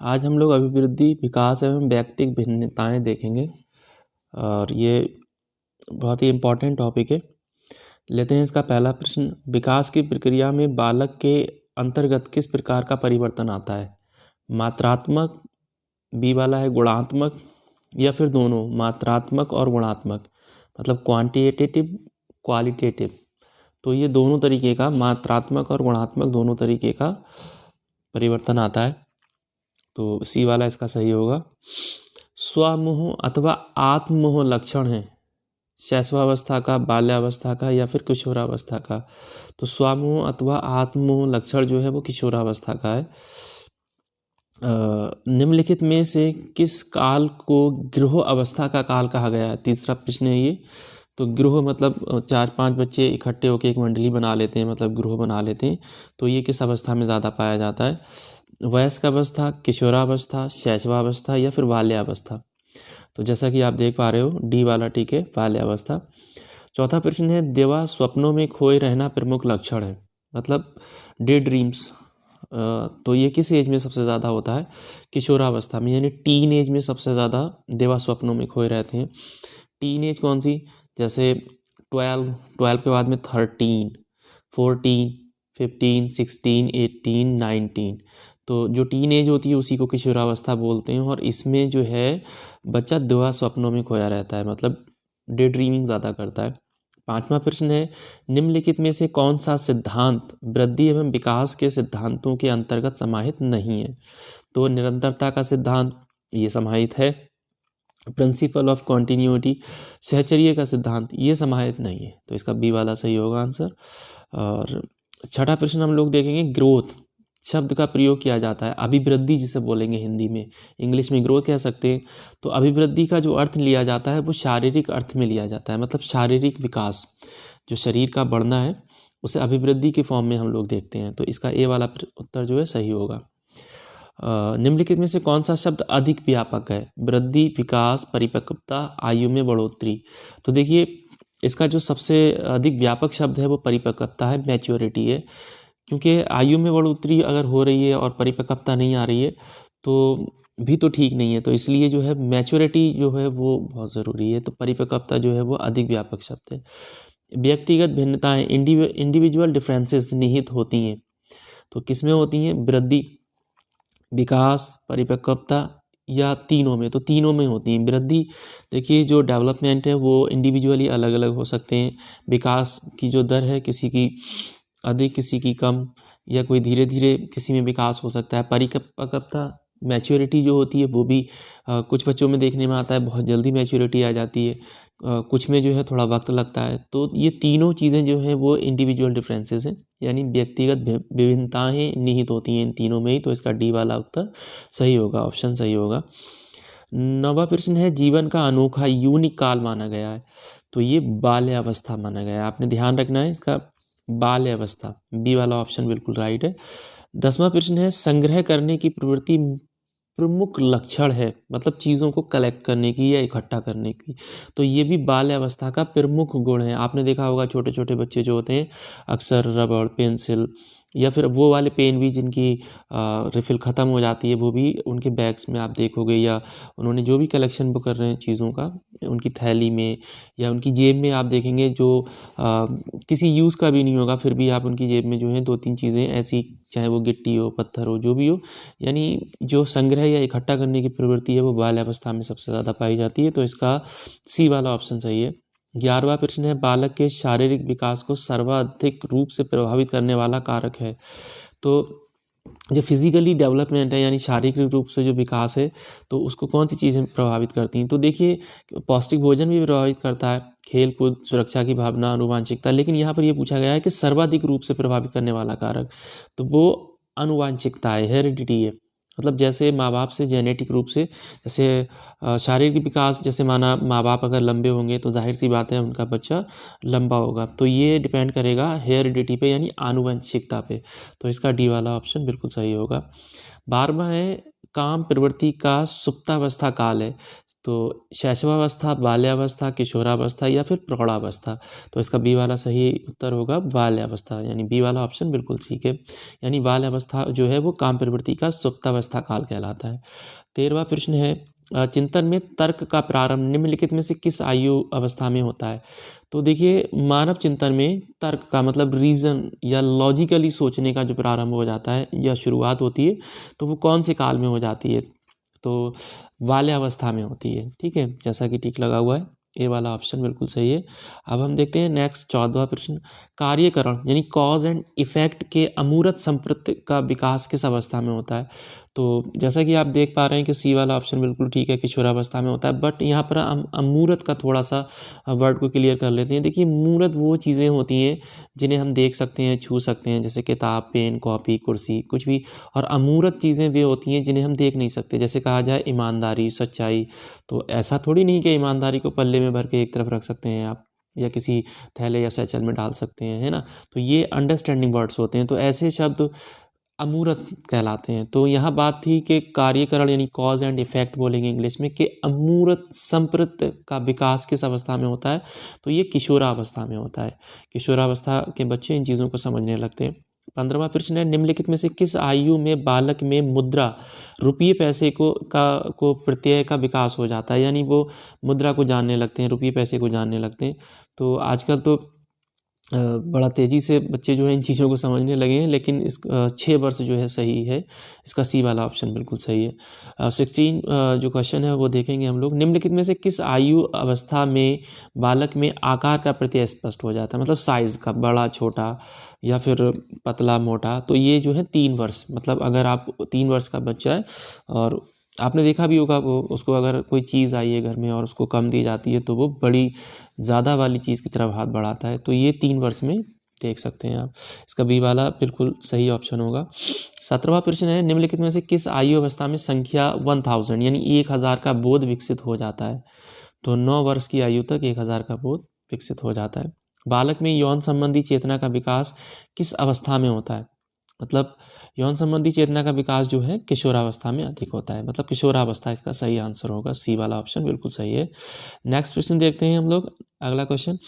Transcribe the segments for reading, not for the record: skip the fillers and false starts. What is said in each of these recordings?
आज हम लोग अभिवृद्धि, विकास एवं व्यक्तिगत भिन्नताएं देखेंगे और ये बहुत ही इम्पोर्टेंट टॉपिक है। लेते हैं इसका पहला प्रश्न। विकास की प्रक्रिया में बालक के अंतर्गत किस प्रकार का परिवर्तन आता है? मात्रात्मक, बी वाला है गुणात्मक, या फिर दोनों मात्रात्मक और गुणात्मक, मतलब क्वांटिटेटिव क्वालिटेटिव। तो ये दोनों तरीके का, मात्रात्मक और गुणात्मक दोनों तरीके का परिवर्तन आता है। तो सी वाला इसका सही होगा। स्वमोह अथवा आत्ममोह लक्षण है शैशवावस्था का, बाल्यावस्था का, या फिर किशोरावस्था का? तो स्वमोह अथवा आत्ममोह लक्षण जो है वो किशोरावस्था का है। निम्नलिखित में से किस काल को गृह अवस्था का काल कहा गया है? तीसरा प्रश्न है ये। तो गृह मतलब 4-5 बच्चे इकट्ठे होकर एक मंडली बना लेते हैं, मतलब गृह बना लेते हैं। तो ये किस अवस्था में ज़्यादा पाया जाता है? वयस्क अवस्था, किशोरावस्था, शैशवावस्था, या फिर बाल्यावस्था? तो जैसा कि आप देख पा रहे हो डी वाला ठीक है, बाल्यावस्था। चौथा प्रश्न है देवा स्वप्नों में खोए रहना प्रमुख लक्षण है, मतलब डे ड्रीम्स। तो ये किस एज में सबसे ज़्यादा होता है? किशोरावस्था में, यानी टीन एज में सबसे ज़्यादा देवा स्वप्नों में खोए रहते हैं। टीन एज कौन सी? जैसे 12 के बाद में 13, 14, 15, 16, 18, 19। तो जो टीन एज होती है उसी को किशोरावस्था बोलते हैं। और इसमें जो है बच्चा देवा स्वप्नों में खोया रहता है, मतलब डे ड्रीमिंग ज़्यादा करता है। पांचवा प्रश्न है निम्नलिखित में से कौन सा सिद्धांत वृद्धि एवं विकास के सिद्धांतों के अंतर्गत समाहित नहीं है? तो निरंतरता का सिद्धांत ये समाहित है। प्रिंसिपल ऑफ कॉन्टिन्यूटी, सहचर्य का सिद्धांत, ये समाहित नहीं है। तो इसका बी वाला सही होगा आंसर। और छठा प्रश्न हम लोग देखेंगे ग्रोथ शब्द का प्रयोग किया जाता है, अभिवृद्धि जिसे बोलेंगे हिंदी में, इंग्लिश में ग्रोथ कह सकते हैं। तो अभिवृद्धि का जो अर्थ लिया जाता है वो शारीरिक अर्थ में लिया जाता है, मतलब शारीरिक विकास, जो शरीर का बढ़ना है उसे अभिवृद्धि के फॉर्म में हम लोग देखते हैं। तो इसका ए वाला उत्तर जो है सही होगा। निम्नलिखित में से कौन सा शब्द अधिक व्यापक है? वृद्धि, विकास, परिपक्वता, आयु में बढ़ोतरी। तो देखिए इसका जो सबसे अधिक व्यापक शब्द है वो परिपक्वता है, मैच्योरिटी है। क्योंकि आयु में बढ़ोतरी अगर हो रही है और परिपक्वता नहीं आ रही है तो भी तो ठीक नहीं है। तो इसलिए जो है मैच्योरिटी जो है वो बहुत ज़रूरी है। तो परिपक्वता जो है वो अधिक व्यापक शब्द है। व्यक्तिगत भिन्नताएं, इंडिविजुअल डिफरेंसेस निहित होती हैं। तो किस में होती हैं? वृद्धि, विकास, परिपक्वता, या तीनों में? तो तीनों में होती हैं। वृद्धि देखिए जो डेवलपमेंट है वो इंडिविजुअली अलग अलग हो सकते हैं। विकास की जो दर है किसी की अधिक किसी की कम, या कोई धीरे धीरे किसी में विकास हो सकता है। परिपक्वता, मैच्योरिटी जो होती है वो भी कुछ बच्चों में देखने में आता है बहुत जल्दी मैच्योरिटी आ जाती है, कुछ में जो है थोड़ा वक्त लगता है। तो ये तीनों चीज़ें जो हैं वो इंडिविजुअल डिफरेंसेस हैं, यानी व्यक्तिगत विभिन्नताएं निहित होती हैं इन तीनों में ही। तो इसका डी वाला उत्तर सही होगा, ऑप्शन सही होगा। नवा प्रश्न है जीवन का अनोखा यूनिक काल माना गया है। तो ये बाल्यावस्था माना गया है, आपने ध्यान रखना है इसका, बाल्यावस्था, बी वाला ऑप्शन बिल्कुल राइट है। 10वां प्रश्न है संग्रह करने की प्रवृत्ति प्रमुख लक्षण है, मतलब चीज़ों को कलेक्ट करने की या इकट्ठा करने की। तो ये भी बाल्यावस्था का प्रमुख गुण है। आपने देखा होगा छोटे छोटे बच्चे जो होते हैं अक्सर रबड़, पेंसिल, या फिर वो वाले पेन भी जिनकी रिफ़िल ख़त्म हो जाती है वो भी उनके बैग्स में आप देखोगे, या उन्होंने जो भी कलेक्शन वो कर रहे हैं चीज़ों का उनकी थैली में या उनकी जेब में आप देखेंगे जो किसी यूज़ का भी नहीं होगा, फिर भी आप उनकी जेब में जो है 2-3 चीज़ें ऐसी, चाहे वो गिट्टी हो, पत्थर हो, जो भी हो, यानी जो संग्रह या इकट्ठा करने की प्रवृत्ति है वो बाल्यावस्था में सबसे ज़्यादा पाई जाती है। तो इसका सी वाला ऑप्शन सही है। 11वां प्रश्न है बालक के शारीरिक विकास को सर्वाधिक रूप से प्रभावित करने वाला कारक है। तो जो फिजिकली डेवलपमेंट है यानी शारीरिक रूप से जो विकास है तो उसको कौन सी चीज़ें प्रभावित करती हैं? तो देखिए पौष्टिक भोजन भी प्रभावित करता है, खेल कूद, सुरक्षा की भावना, आनुवांशिकता। लेकिन यहाँ पर ये पूछा गया है कि सर्वाधिक रूप से प्रभावित करने वाला कारक, तो वो आनुवांशिकता है, हेरिडिटी है। मतलब जैसे माँ बाप से जेनेटिक रूप से, जैसे शारीरिक विकास, जैसे माना माँ बाप अगर लंबे होंगे तो जाहिर सी बात है उनका बच्चा लंबा होगा। तो ये डिपेंड करेगा हेरिडिटी पे यानी आनुवंशिकता पे। तो इसका डी वाला ऑप्शन बिल्कुल सही होगा। 12वां है काम प्रवृत्ति का सुप्तावस्था काल है। तो शैशवावस्था, बाल्यावस्था, किशोरावस्था या फिर प्रौढ़ावस्था। तो इसका बी वाला सही उत्तर होगा बाल्यावस्था, यानी बी वाला ऑप्शन बिल्कुल ठीक है। यानी बाल्यावस्था जो है वो काम प्रवृत्ति का सुप्तावस्था काल कहलाता है। 13वां प्रश्न है चिंतन में तर्क का प्रारंभ निम्नलिखित में से किस आयु अवस्था में होता है। तो देखिए मानव चिंतन में तर्क का मतलब रीज़न या लॉजिकली सोचने का जो प्रारंभ हो जाता है या शुरुआत होती है, तो वो कौन से काल में हो जाती है, तो बाल्यावस्था में होती है। ठीक है, जैसा कि टिक लगा हुआ है, ए वाला ऑप्शन बिल्कुल सही है। अब हम देखते हैं नेक्स्ट 14वां प्रश्न, कार्यकरण यानी कॉज एंड इफेक्ट के अमूर्त संप्रति का विकास किस अवस्था में होता है। तो जैसा कि आप देख पा रहे हैं कि सी वाला ऑप्शन बिल्कुल ठीक है, किशोरावस्था में होता है। बट यहाँ पर हम अमूर्त का थोड़ा सा वर्ड को क्लियर कर लेते हैं। देखिए मूर्त वो चीज़ें होती हैं जिन्हें हम देख सकते हैं, छू सकते हैं, जैसे किताब, पेन, कॉपी, कुर्सी, कुछ भी। और अमूर्त चीज़ें वे होती हैं जिन्हें हम देख नहीं सकते, जैसे कहा जाए ईमानदारी, सच्चाई। तो ऐसा थोड़ी नहीं कि ईमानदारी को पल्ले में भर के एक तरफ रख सकते हैं आप, या किसी थैले या सैचल में डाल सकते हैं, है ना। तो ये अंडरस्टैंडिंग वर्ड्स होते हैं, तो ऐसे शब्द अमूर्त कहलाते हैं। तो यहाँ बात थी कि कार्यकरण यानी कॉज एंड इफेक्ट बोलेंगे इंग्लिश में, कि अमूर्त संप्रति का विकास किस अवस्था में होता है, तो ये किशोरावस्था में होता है। किशोरावस्था के बच्चे इन चीज़ों को समझने लगते हैं। 15वां प्रश्न है निम्नलिखित में से किस आयु में बालक में मुद्रा, रुपये पैसे को प्रत्यय का विकास हो जाता है, यानी वो मुद्रा को जानने लगते हैं, रुपये पैसे को जानने लगते हैं। तो आजकल तो बड़ा तेज़ी से बच्चे जो है इन चीज़ों को समझने लगे हैं, लेकिन इस 6 वर्ष जो है सही है, इसका सी वाला ऑप्शन बिल्कुल सही है। 16 जो क्वेश्चन है वो देखेंगे हम लोग, निम्नलिखित में से किस आयु अवस्था में बालक में आकार का प्रत्यय स्पष्ट हो जाता है, मतलब साइज़ का, बड़ा छोटा या फिर पतला मोटा। तो ये जो है 3 वर्ष, मतलब अगर आप 3 वर्ष का बच्चा है और आपने देखा भी होगा, वो उसको अगर कोई चीज़ आई है घर में और उसको कम दी जाती है तो वो बड़ी ज़्यादा वाली चीज़ की तरफ हाथ बढ़ाता है। तो ये 3 वर्ष में देख सकते हैं आप, इसका बी वाला बिल्कुल सही ऑप्शन होगा। 17वां प्रश्न है निम्नलिखित में से किस आयु अवस्था में संख्या 1000 यानी 1000 का बोध विकसित हो जाता है। तो 9 वर्ष की आयु तक 1000 का बोध विकसित हो जाता है। बालक में यौन संबंधी चेतना का विकास किस अवस्था में होता है, मतलब यौन संबंधी चेतना का विकास जो है किशोरावस्था में अधिक होता है, मतलब किशोरावस्था इसका सही आंसर होगा, सी वाला ऑप्शन बिल्कुल सही है। नेक्स्ट प्रश्न देखते हैं हम लोग, अगला क्वेश्चन,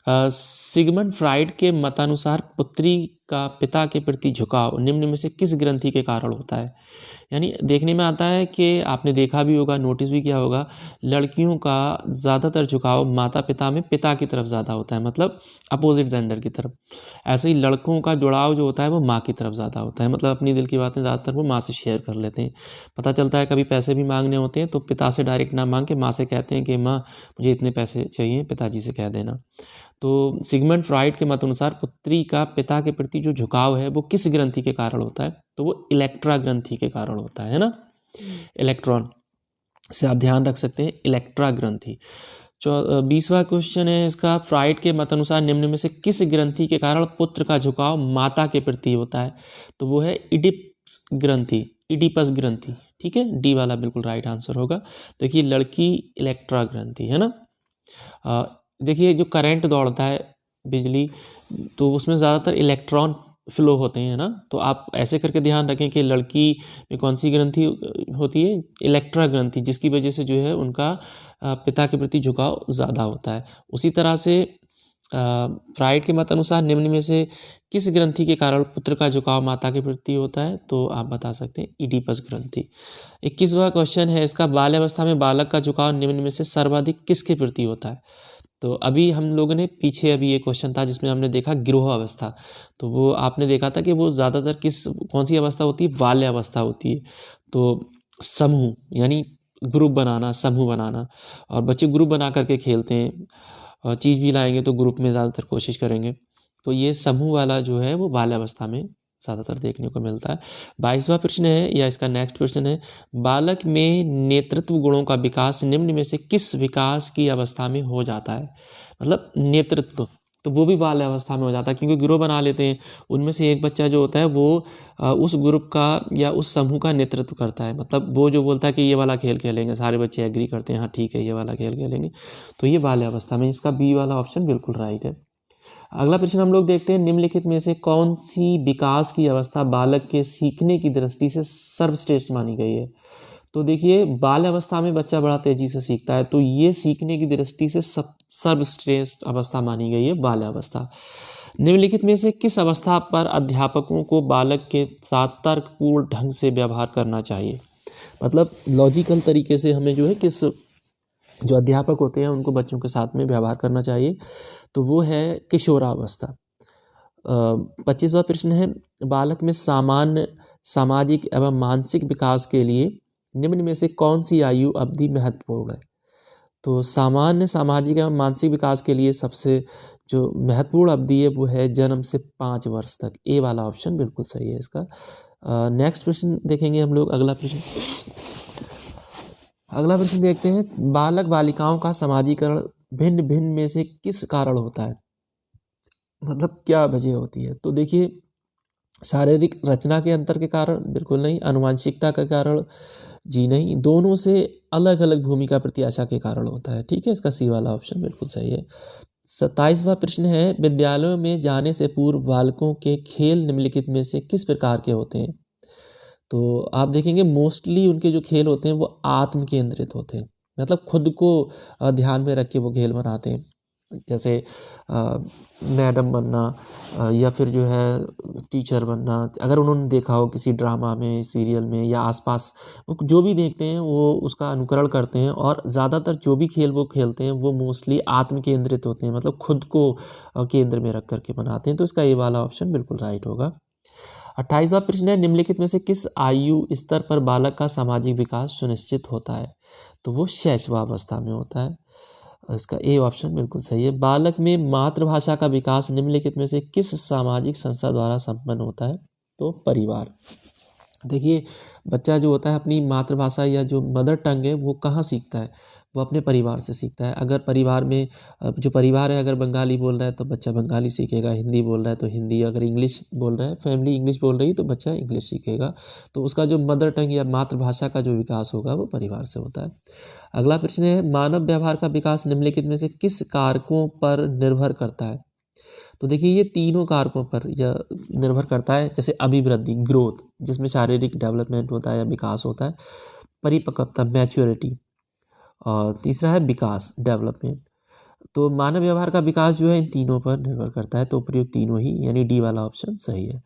सिगमंड फ्राइड के मतानुसार पुत्री का पिता के प्रति झुकाव निम्न में से किस ग्रंथि के कारण होता है। यानी देखने में आता है कि आपने देखा भी होगा, नोटिस भी किया होगा, लड़कियों का ज़्यादातर झुकाव माता पिता में पिता की तरफ ज़्यादा होता है, मतलब अपोजिट जेंडर की तरफ। ऐसे ही लड़कों का जुड़ाव जो होता है वो माँ की तरफ ज़्यादा होता है, मतलब अपनी दिल की बातें ज़्यादातर वो माँ से शेयर कर लेते हैं। पता चलता है कभी पैसे भी मांगने होते हैं तो पिता से डायरेक्ट ना मांग के माँ से कहते हैं कि माँ मुझे इतने पैसे चाहिए, पिताजी से कह देना। तो सिगमंड फ्राइड के मत अनुसार पुत्री का पिता के प्रति जो झुकाव है वो किस ग्रंथि के कारण होता है, तो वो इलेक्ट्रा ग्रंथि के कारण होता है ना, इलेक्ट्रॉन से आप ध्यान रख सकते हैं, इलेक्ट्रा ग्रंथि। 20वां क्वेश्चन है इसका, फ्राइड के मत अनुसार निम्न में से किस ग्रंथि के कारण पुत्र का झुकाव माता के प्रति होता है, तो वो है इडिपस ग्रंथि, इडिपस ग्रंथि। ठीक है, डी वाला बिल्कुल राइट आंसर होगा। देखिए लड़की इलेक्ट्रा ग्रंथि है ना। देखिए जो करंट दौड़ता है बिजली, तो उसमें ज़्यादातर इलेक्ट्रॉन फ्लो होते हैं ना, तो आप ऐसे करके ध्यान रखें कि लड़की में कौन सी ग्रंथि होती है, इलेक्ट्रा ग्रंथि, जिसकी वजह से जो है उनका पिता के प्रति झुकाव ज़्यादा होता है। उसी तरह से फ्राइड के मत अनुसार निम्न में से किस ग्रंथि के कारण पुत्र का झुकाव माता के प्रति होता है, तो आप बता सकते हैं इडिपस ग्रंथि। 21वां क्वेश्चन है इसका, बाल्यावस्था में बालक का झुकाव निम्न में से सर्वाधिक किसके प्रति होता है। तो अभी हम लोगों ने पीछे अभी ये क्वेश्चन था जिसमें हमने देखा गिरोह अवस्था, तो वो आपने देखा था कि वो ज़्यादातर कौन सी अवस्था होती है, बाल्यावस्था होती है। तो समूह यानी ग्रुप बनाना, समूह बनाना, और बच्चे ग्रुप बना करके खेलते हैं, और चीज़ भी लाएंगे तो ग्रुप में ज़्यादातर कोशिश करेंगे। तो ये समूह वाला जो है वो बाल्यावस्था में ज़्यादातर देखने को मिलता है। 22वां प्रश्न है या इसका नेक्स्ट प्रश्न है, बालक में नेतृत्व गुणों का विकास निम्न में से किस विकास की अवस्था में हो जाता है, मतलब नेतृत्व, तो वो भी बाल्यावस्था में हो जाता है, क्योंकि ग्रुप बना लेते हैं, उनमें से एक बच्चा जो होता है वो उस ग्रुप का या उस समूह का नेतृत्व करता है, मतलब वो जो बोलता है कि ये वाला खेल खेलेंगे, सारे बच्चे एग्री करते हैं हाँ ठीक है ये वाला खेल खेलेंगे, तो ये बाल्यावस्था में, इसका बी वाला ऑप्शन बिल्कुल राइट है। अगला प्रश्न हम लोग देखते हैं, निम्नलिखित में से कौन सी विकास की अवस्था बालक के सीखने की दृष्टि से सर्वश्रेष्ठ मानी गई है। तो देखिए बाल अवस्था में बच्चा बड़ा तेजी से सीखता है, तो ये सीखने की दृष्टि से सर्वश्रेष्ठ अवस्था मानी गई है बाल अवस्था। निम्नलिखित में से किस अवस्था पर अध्यापकों को बालक के साथ तर्कपूर्ण ढंग से व्यवहार करना चाहिए? मतलब लॉजिकल तरीके से हमें जो है किस जो अध्यापक होते हैं उनको बच्चों के साथ में व्यवहार करना चाहिए, तो वो है किशोरावस्था। 25वां प्रश्न है, बालक में सामान्य सामाजिक एवं मानसिक विकास के लिए निम्न में से कौन सी आयु अवधि महत्वपूर्ण है? तो सामान्य सामाजिक एवं मानसिक विकास के लिए सबसे जो महत्वपूर्ण अवधि है वो है जन्म से 5 वर्ष तक। ए वाला ऑप्शन बिल्कुल सही है इसका। नेक्स्ट प्रश्न देखेंगे हम लोग। अगला प्रश्न देखते हैं, बालक बालिकाओं का समाजीकरण भिन्न भिन्न में से किस कारण होता है? मतलब क्या वजह होती है? तो देखिए शारीरिक रचना के अंतर के कारण बिल्कुल नहीं, आनुवंशिकता के कारण जी नहीं, दोनों से अलग अलग भूमिका प्रत्याशा के कारण होता है। ठीक है, इसका सी वाला ऑप्शन बिल्कुल सही है। 27वां प्रश्न है, विद्यालयों में जाने से पूर्व बालकों के खेल निम्नलिखित में से किस प्रकार के होते हैं? तो आप देखेंगे मोस्टली उनके जो खेल होते हैं वो आत्म केंद्रित होते हैं, मतलब खुद को ध्यान में रख के वो खेल बनाते हैं। जैसे मैडम बनना या फिर जो है टीचर बनना, अगर उन्होंने देखा हो किसी ड्रामा में, सीरियल में या आसपास, वो जो भी देखते हैं वो उसका अनुकरण करते हैं, और ज़्यादातर जो भी खेल वो खेलते हैं वो मोस्टली आत्म केंद्रित होते हैं, मतलब खुद को केंद्र में रख करके बनाते हैं। तो इसका ये वाला ऑप्शन बिल्कुल राइट होगा। 28वां प्रश्न है, निम्नलिखित में से किस आयु स्तर पर बालक का सामाजिक विकास सुनिश्चित होता है? तो वो शैशवावस्था में होता है। इसका ए ऑप्शन बिल्कुल सही है। बालक में मातृभाषा का विकास निम्नलिखित में से किस सामाजिक संस्था द्वारा संपन्न होता है? तो परिवार। देखिए बच्चा जो होता है अपनी मातृभाषा या जो मदर टंग है वो कहाँ सीखता है? वो अपने परिवार से सीखता है। अगर परिवार में जो परिवार है अगर बंगाली बोल रहा है तो बच्चा बंगाली सीखेगा, हिंदी बोल रहा है तो हिंदी, अगर इंग्लिश बोल रहा है, फैमिली इंग्लिश बोल रही है तो बच्चा इंग्लिश सीखेगा। तो उसका जो मदर टंग या मातृभाषा का जो विकास होगा वो परिवार से होता है। अगला प्रश्न है, मानव व्यवहार का विकास निम्नलिखित में से किस कारकों पर निर्भर करता है? तो देखिए ये तीनों कारकों पर यह निर्भर करता है। जैसे अभिवृद्धि, ग्रोथ, जिसमें शारीरिक डेवलपमेंट होता है या विकास होता है, परिपक्वता, मैच्योरिटी, और तीसरा है विकास, डेवलपमेंट। तो मानव व्यवहार का विकास जो है इन तीनों पर निर्भर करता है। तो प्रयुक्त तीनों ही, यानी डी वाला ऑप्शन सही है।